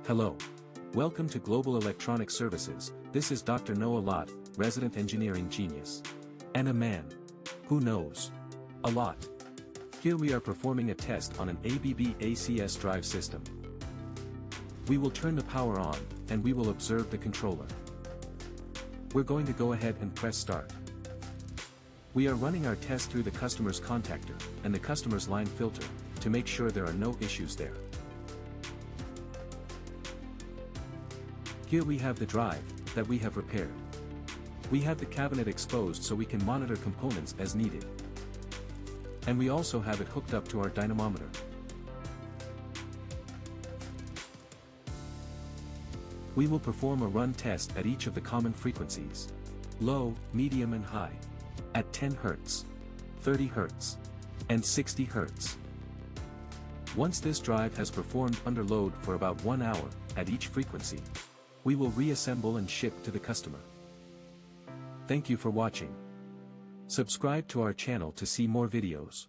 Hello. Welcome to Global Electronic Services. This is Dr. Noah Lott, resident engineering genius. And a man who knows a lot. Here we are performing a test on an ABB ACS drive system. We will turn the power on, and we will observe the controller. We're going to go ahead and press start. We are running our test through the customer's contactor, and the customer's line filter, to make sure there are no issues there. Here we have the drive that we have repaired. We have the cabinet exposed so we can monitor components as needed. And we also have it hooked up to our dynamometer. We will perform a run test at each of the common frequencies: low, medium and high, at 10 Hz, 30 Hz, and 60 Hz. Once this drive has performed under load for about 1 hour at each frequency, we will reassemble and ship to the customer. Thank you for watching. Subscribe to our channel to see more videos.